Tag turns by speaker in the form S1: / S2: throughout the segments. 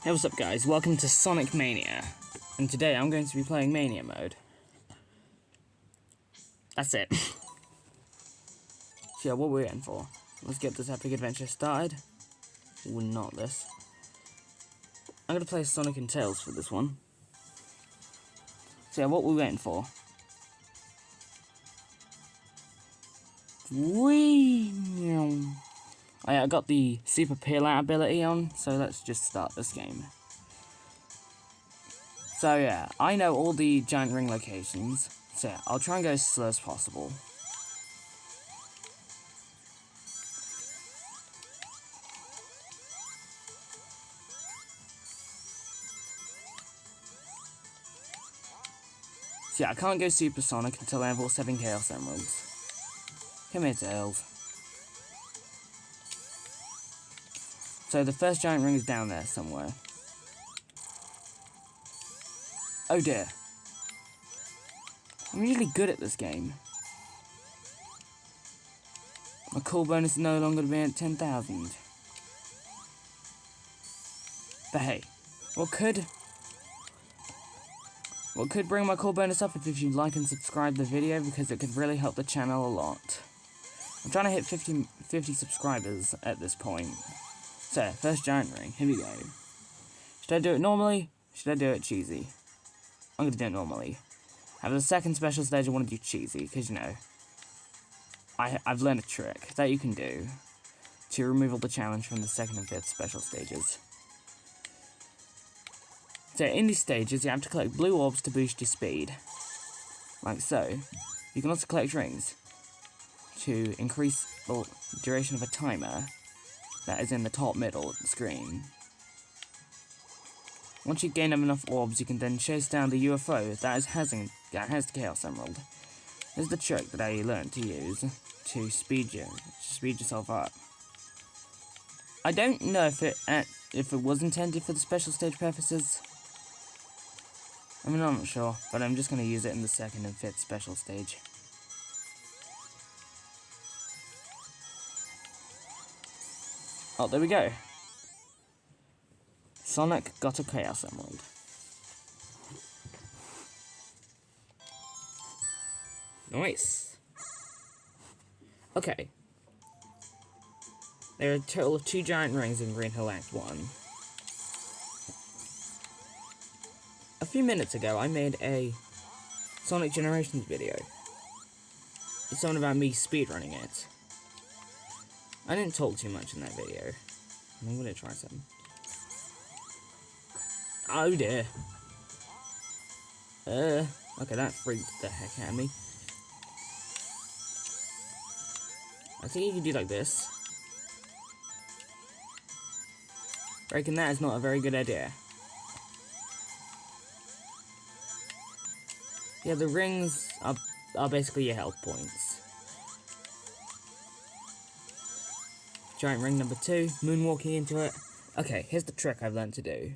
S1: Hey, what's up guys, welcome to Sonic Mania, and today I'm going to be playing Mania mode. That's it. So yeah, what we're in for. Let's get this epic adventure started. Well, not this. I'm gonna play Sonic and Tails for this one. So yeah, what we're waiting for. Whee! I got the super peel out ability on, so let's just start this game. So yeah, I know all the giant ring locations, so yeah, I'll try and go as slow as possible. So yeah, I can't go supersonic until I have all 7 Chaos Emeralds. Come here, Tails. So the first giant ring is down there somewhere. Oh dear. I'm usually good at this game. My cool bonus is no longer to be at 10,000. But hey, what could bring my cool bonus up if you like and subscribe the video, because it could really help the channel a lot. I'm trying to hit 50 subscribers at this point. So, first giant ring, here we go. Should I do it normally? Should I do it cheesy? I'm gonna do it normally. Have the second special stage I want to do cheesy, because you know, I've learned a trick that you can do to remove all the challenge from the second and fifth special stages. So in these stages you have to collect blue orbs to boost your speed, like so. You can also collect rings to increase the duration of a timer that is in the top middle of the screen. Once you gain enough orbs, you can then chase down the UFO that has the Chaos Emerald. This is the trick that I learned to use to speed yourself up. I don't know if it was intended for the special stage purposes. I mean, I'm not sure, but I'm just going to use it in the second and fifth special stage. Oh, there we go. Sonic got a Chaos Emerald. Nice. Okay. There are a total of 2 giant rings in Green Hill Act 1. A few minutes ago, I made a Sonic Generations video. It's something about me speedrunning it. I didn't talk too much in that video. I'm gonna try something. Oh dear. Okay, that freaked the heck out of me. I think you can do like this. Breaking that is not a very good idea. Yeah, the rings are basically your health points. Giant ring number 2, moonwalking into it. Okay, here's the trick I've learned to do.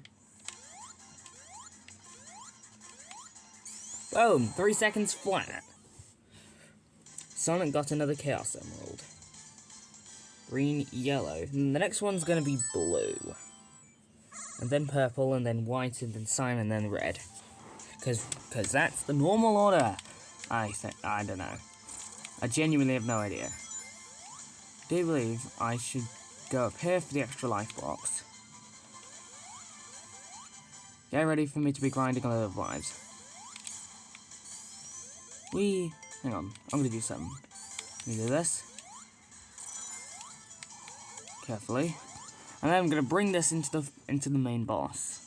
S1: Boom! 3 seconds flat. Sonic got another Chaos Emerald. Green, yellow. And the next one's gonna be blue. And then purple, and then white, and then cyan, and then red. Cause that's the normal order. I don't know. I genuinely have no idea. Do you believe I should go up here for the extra life box? Get ready for me to be grinding a lot of lives. Hang on, I'm gonna do something. Let me do this. Carefully. And then I'm gonna bring this into the main boss.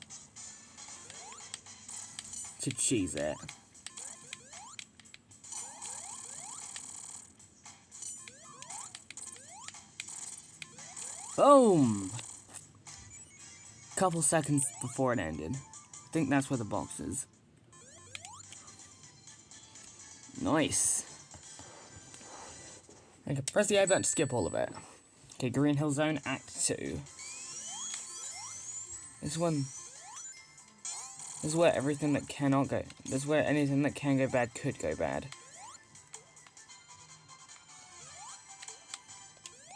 S1: To cheese it. Boom! Couple seconds before it ended. I think that's where the box is. Nice. Okay, press the A button to skip all of it. Okay, Green Hill Zone, Act 2. This is where everything that cannot go. This is where anything that can go bad could go bad.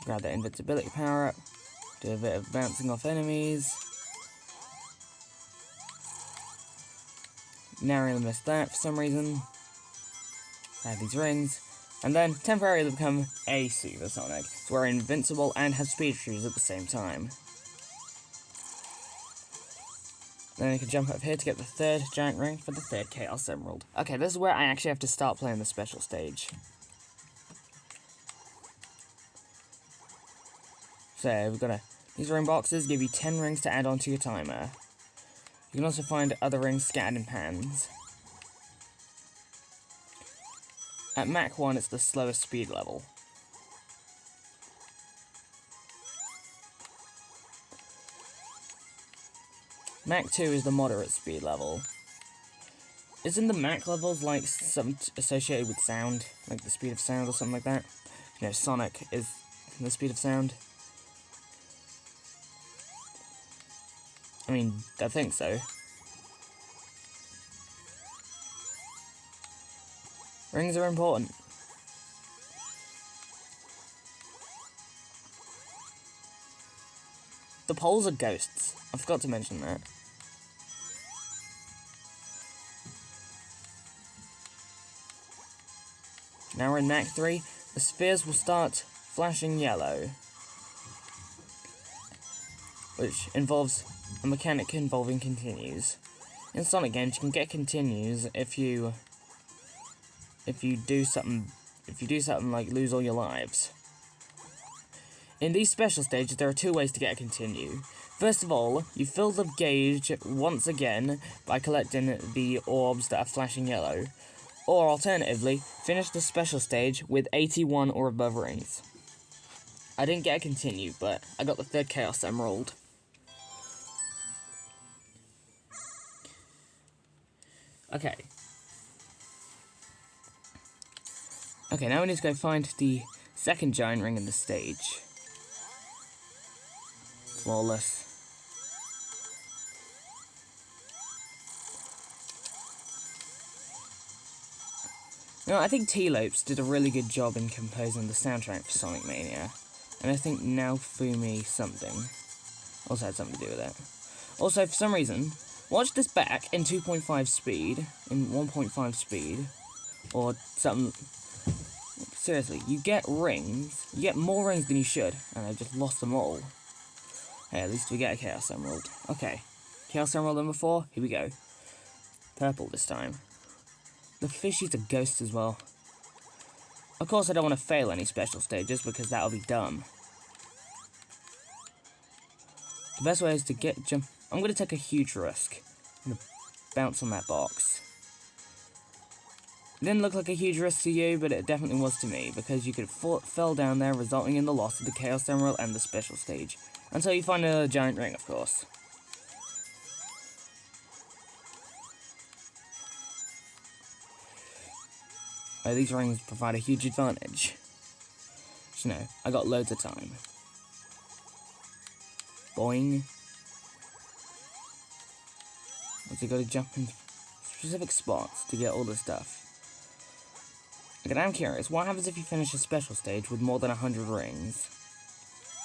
S1: Grab that invincibility power up. Do a bit of bouncing off enemies. narrowly missed that for some reason. I have these rings. And then, temporarily become a Super Sonic. So we're invincible and have speed shoes at the same time. Then I can jump up here to get the third giant ring for the third Chaos Emerald. Okay, this is where I actually have to start playing the special stage. So, we've got these ring boxes give you 10 rings to add onto your timer. You can also find other rings scattered in pans. At Mach 1, it's the slowest speed level. Mach 2 is the moderate speed level. Isn't the Mach levels like something associated with sound? Like the speed of sound or something like that? You know, Sonic is the speed of sound. I mean, I think so. Rings are important. The poles are ghosts. I forgot to mention that. Now we're in Mach 3. The spheres will start flashing yellow, which involves a mechanic involving continues. In Sonic games, you can get continues if you do something like lose all your lives. In these special stages, there are two ways to get a continue. First of all, you fill the gauge once again by collecting the orbs that are flashing yellow. Or alternatively, finish the special stage with 81 or above rings. I didn't get a continue, but I got the third Chaos Emerald. Okay. Okay, now we need to go find the second giant ring in the stage. Flawless. You know, I think T-Lopes did a really good job in composing the soundtrack for Sonic Mania. And I think Now Fumi something also had something to do with it. Also, for some reason, watch this back in 2.5 speed, in 1.5 speed, or something. Seriously, you get rings, you get more rings than you should, and I just lost them all. Hey, at least we get a Chaos Emerald. Okay, Chaos Emerald number 4, here we go. Purple this time. The fishy's a ghost as well. Of course, I don't want to fail any special stages, because that'll be dumb. The best way is to jump. I'm going to take a huge risk. I'm going to bounce on that box. It didn't look like a huge risk to you, but it definitely was to me, because you could fell down there, resulting in the loss of the Chaos Emerald and the special stage. Until you find another giant ring, of course. Oh, these rings provide a huge advantage. So, no, I got loads of time. Boing. What's you got to jump in specific spots to get all the stuff? Okay, I'm curious, what happens if you finish a special stage with more than 100 rings?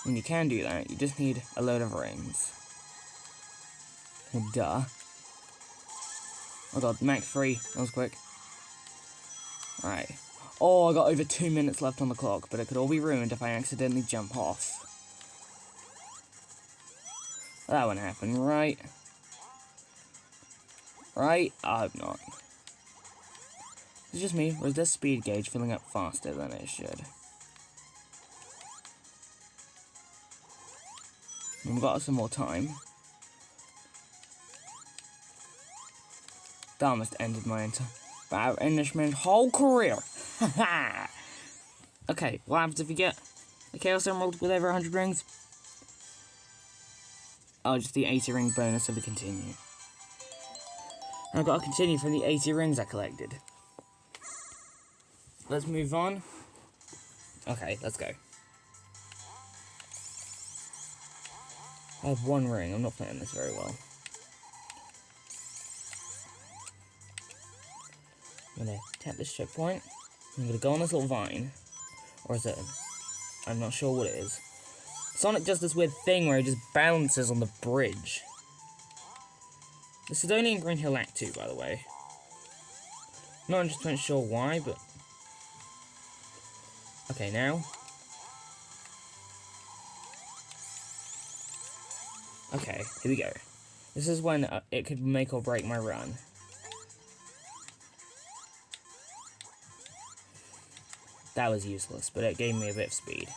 S1: When you can do that, you just need a load of rings. Well, duh. Oh god, Mach 3, that was quick. Right. Oh, I got over 2 minutes left on the clock, but it could all be ruined if I accidentally jump off. That won't happen, right? Right? I hope not. Is it just me, or is this speed gauge filling up faster than it should? We've got some more time. That almost ended my Englishman's whole career. Okay, what happens if you get a Chaos Emerald with over 100 rings? Oh, just the 80 ring bonus of the continue. And I've got to continue from the 80 rings I collected. Let's move on. Okay, let's go. I have one ring. I'm not playing this very well. I'm going to tap this checkpoint. I'm going to go on this little vine. Or is it? I'm not sure what it is. Sonic does this weird thing where he just bounces on the bridge. This is only in Green Hill Act 2, by the way. Not 100% sure why, but... Okay, now. Okay, here we go. This is when it could make or break my run. That was useless, but it gave me a bit of speed.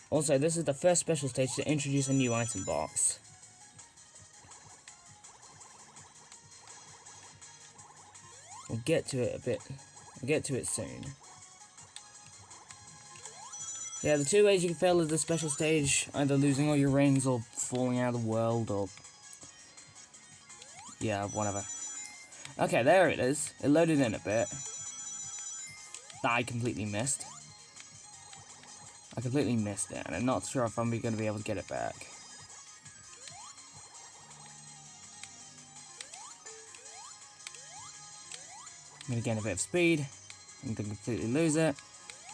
S1: Also, this is the first special stage to introduce a new item box. We'll get to it a bit. We'll get to it soon. Yeah, the two ways you can fail at the special stage, either losing all your rings or falling out of the world, or... yeah, whatever. Okay, there it is. It loaded in a bit. That I completely missed. I completely missed it, and I'm not sure if I'm going to be able to get it back. I'm going to gain a bit of speed. I'm going to completely lose it.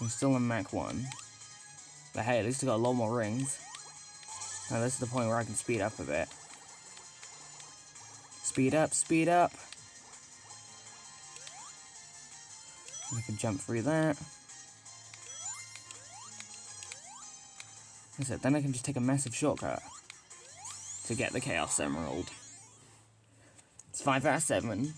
S1: I'm still on Mach 1. But hey, at least I got a lot more rings. Now this is the point where I can speed up a bit. Speed up, speed up. I can jump through that. That's it. Then I can just take a massive shortcut to get the Chaos Emerald. It's 5 out of 7.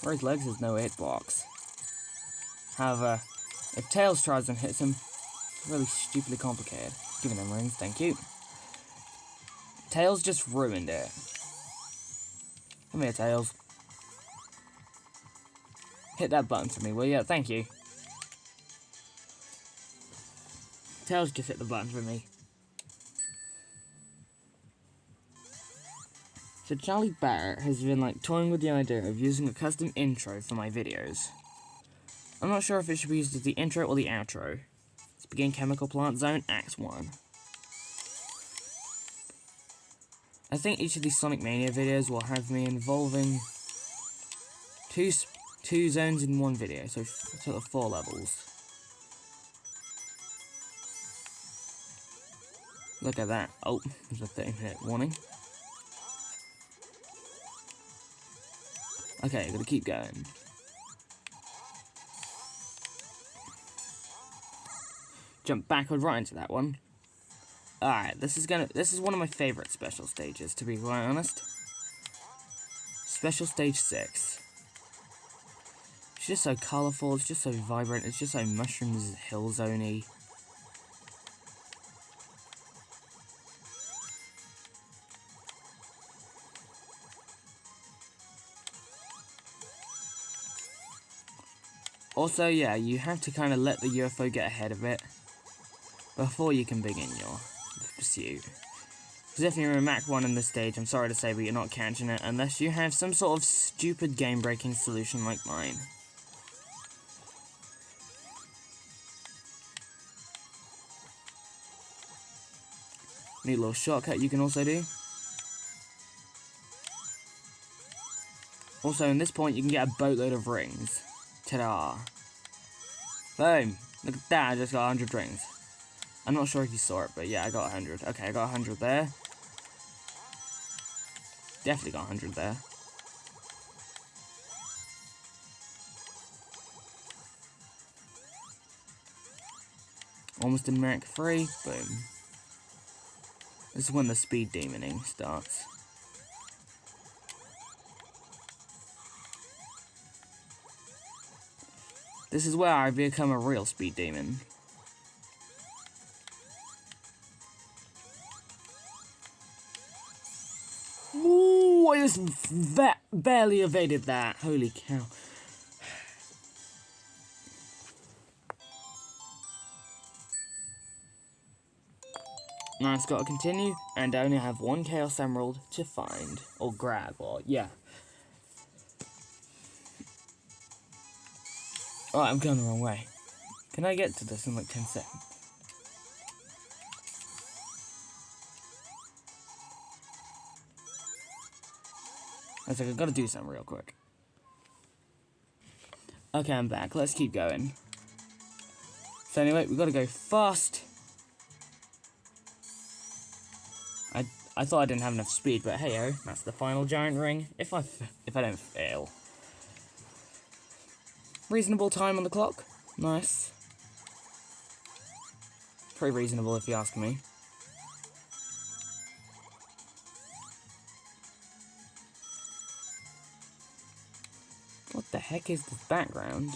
S1: Whereas Legs has no hitbox. However, if Tails tries and hits him, it's really stupidly complicated. Giving them rings, thank you. Tails just ruined it. Come here, Tails. Hit that button for me, will ya? Thank you. Tails just hit the button for me. So Charlie Barrett has been toying with the idea of using a custom intro for my videos. I'm not sure if it should be used as the intro or the outro. Let's begin Chemical Plant Zone, Act 1. I think each of these Sonic Mania videos will have me involving two zones in one video, so sort of 4 levels. Look at that. Oh, there's a 30-minute warning. Okay, gotta keep going. Jump backward right into that one. Alright, this is one of my favourite special stages, to be quite honest. Special Stage 6. It's just so colourful, it's just so vibrant, it's just so Mushrooms Hill Zone-y. Also, yeah, you have to kind of let the UFO get ahead of it before you can begin your pursuit. Because if you're in Mach 1 in this stage, I'm sorry to say, but you're not catching it unless you have some sort of stupid game-breaking solution like mine. Neat little shortcut you can also do. Also, in this point, you can get a boatload of rings. Ta-da! Boom! Look at that, I just got 100 rings. I'm not sure if you saw it, but yeah, I got 100. Okay, I got 100 there. Definitely got 100 there. Almost in Mach 3. Boom. This is when the speed demoning starts. This is where I become a real speed demon. Ooh, I just barely evaded that. Holy cow. Now it's got to continue, and I only have 1 Chaos Emerald to find, or grab, or yeah. Oh, I'm going the wrong way. Can I get to this in like 10 seconds? I was like, I've got to do something real quick. Okay, I'm back. Let's keep going. So anyway, we've got to go fast. I thought I didn't have enough speed, but hey-oh, that's the final giant ring. If I don't fail. Reasonable time on the clock. Nice. Pretty reasonable if you ask me. What the heck is this background?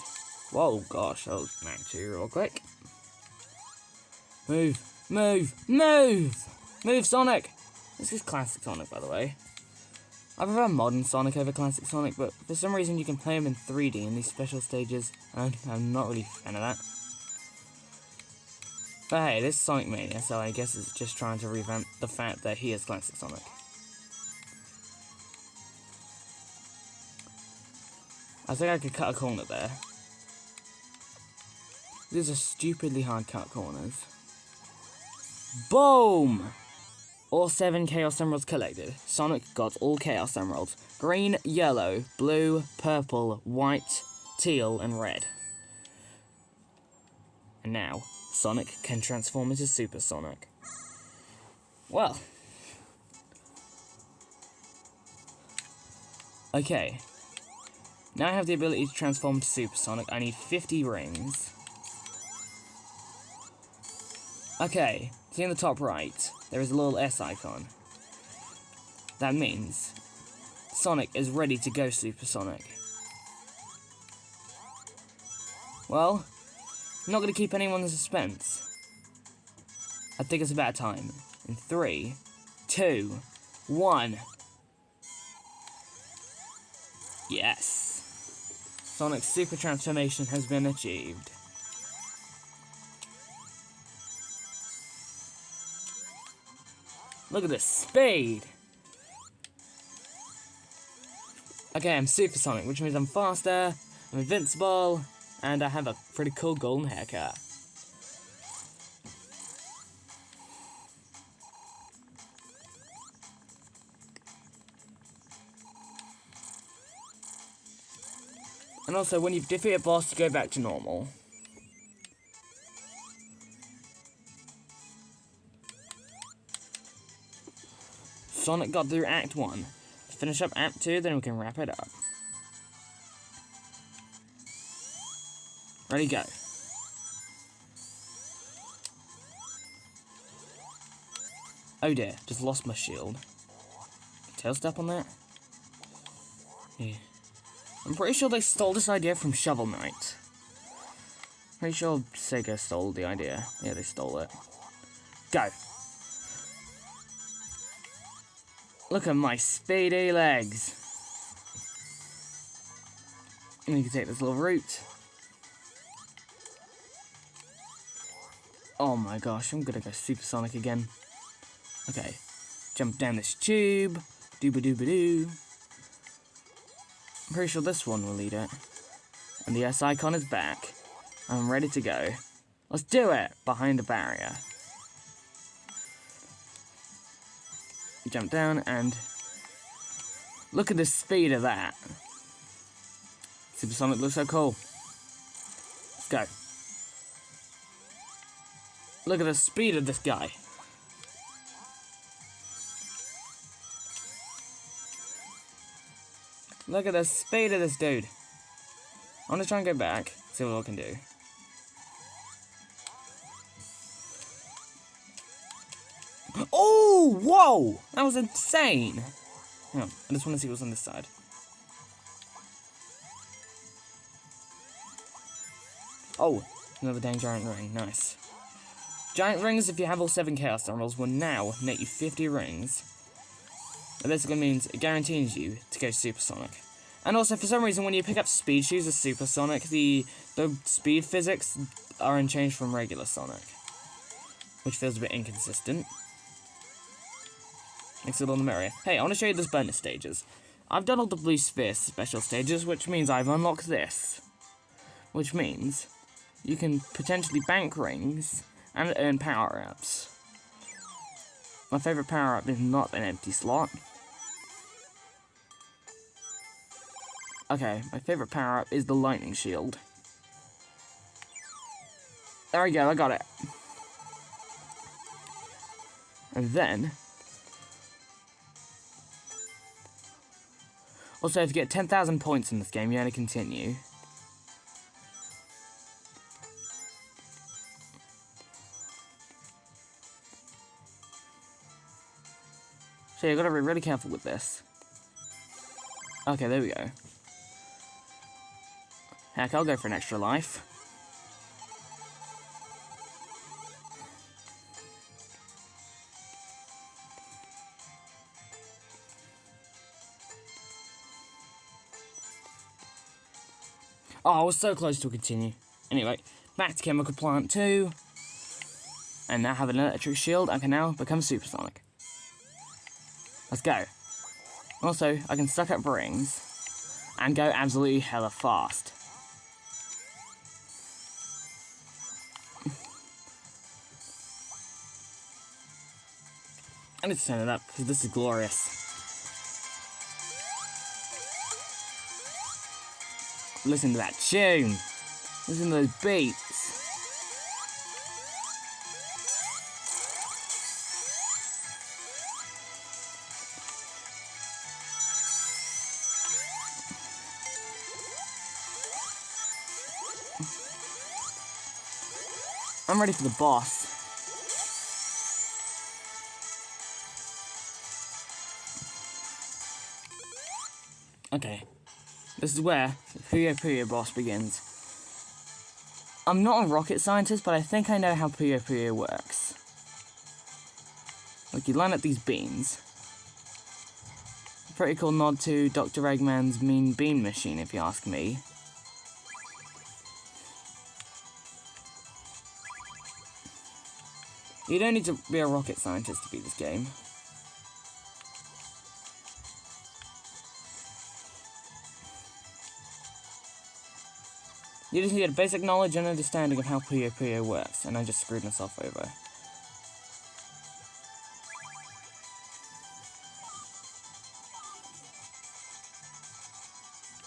S1: Whoa, gosh, I'll smack you real quick. Move, move, move! Move, Sonic! This is classic Sonic, by the way. I prefer modern Sonic over classic Sonic, but for some reason you can play him in 3D in these special stages, and I'm not really a fan of that. But hey, this is Sonic Mania, so I guess it's just trying to revamp the fact that he is classic Sonic. I think I could cut a corner there. These are stupidly hard cut corners. Boom! All 7 Chaos Emeralds collected. Sonic got all Chaos Emeralds. Green, yellow, blue, purple, white, teal, and red. And now, Sonic can transform into Super Sonic. Well. Okay. Now I have the ability to transform into Super Sonic. I need 50 rings. Okay, see in the top right, there is a little S icon. That means Sonic is ready to go Super Sonic. Well, I'm not going to keep anyone in suspense. I think it's about time. In 3, 2, 1. Yes. Sonic's super transformation has been achieved. Look at this speed! Okay, I'm Super Sonic, which means I'm faster, I'm invincible, and I have a pretty cool golden haircut. And also, when you defeat a boss, you go back to normal. Sonic got through Act 1. Let's finish up Act 2, then we can wrap it up. Ready, go. Oh dear, just lost my shield. Tail step on that? Yeah. I'm pretty sure they stole this idea from Shovel Knight. Pretty sure Sega stole the idea. Yeah, they stole it. Go. Look at my speedy legs. And you can take this little route. Oh my gosh, I'm gonna go Super Sonic again. Okay. Jump down this tube. Dooba-dooba-doo. I'm pretty sure this one will lead it. And the S icon is back. I'm ready to go. Let's do it! Behind a barrier. Jump down and look at the speed of that. Super Sonic looks so cool. Let's go. Look at the speed of this guy. Look at the speed of this dude. I want to try and go back, see what I can do. Oh, whoa! That was insane! Hang on, I just want to see what's on this side. Oh, another dang giant ring, nice. Giant rings, if you have all 7 Chaos Emeralds, will now net you 50 rings. That basically means it guarantees you to go Super Sonic. And also, for some reason, when you pick up Speed Shoes as Super Sonic, the speed physics are unchanged from regular Sonic. Which feels a bit inconsistent. Makes it all the merrier. Hey, I want to show you those bonus stages. I've done all the Blue Sphere special stages, which means I've unlocked this. Which means you can potentially bank rings and earn power-ups. My favourite power-up is not an empty slot. Okay, my favourite power-up is the lightning shield. There we go, I got it. And then... Also, if you get 10,000 points in this game, you're going to continue. So you've got to be really careful with this. Okay, there we go. Heck, I'll go for an extra life. Oh, I was so close to continue. Anyway, back to Chemical Plant 2. And now have an electric shield. I can now become supersonic. Let's go. Also, I can suck up rings. And go absolutely hella fast. I need to turn it up, because this is glorious. Listen to that tune. Listen to those beats. I'm ready for the boss. Okay. This is where the Puyo Puyo boss begins. I'm not a rocket scientist, but I think I know how Puyo Puyo works. Like, you line up these beans. A pretty cool nod to Dr. Eggman's Mean Bean Machine, if you ask me. You don't need to be a rocket scientist to beat this game. You just need a basic knowledge and understanding of how Puyo Puyo works, and I just screwed myself over.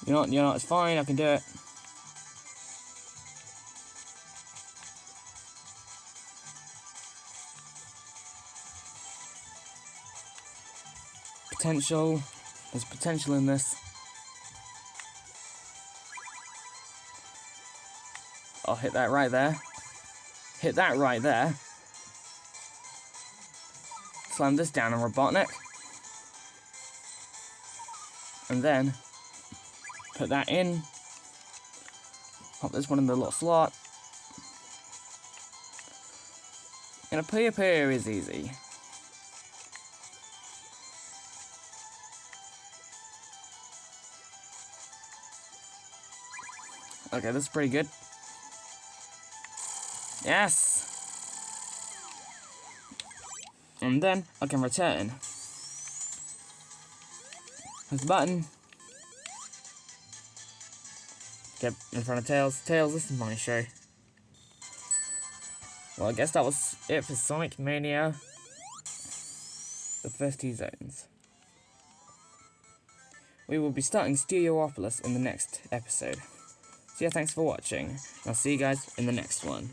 S1: You know, it's fine, I can do it. Potential. There's potential in this. I'll hit that right there. Hit that right there. Slam this down on Robotnik. And then put that in. Pop this one in the little slot. And a Puyo Puyo is easy. Okay, this is pretty good. Yes! And then I can return. Press the button. Get in front of Tails. Tails, this is my show. Well, I guess that was it for Sonic Mania. The first 2 zones. We will be starting Studiopolis in the next episode. So yeah, thanks for watching. I'll see you guys in the next one.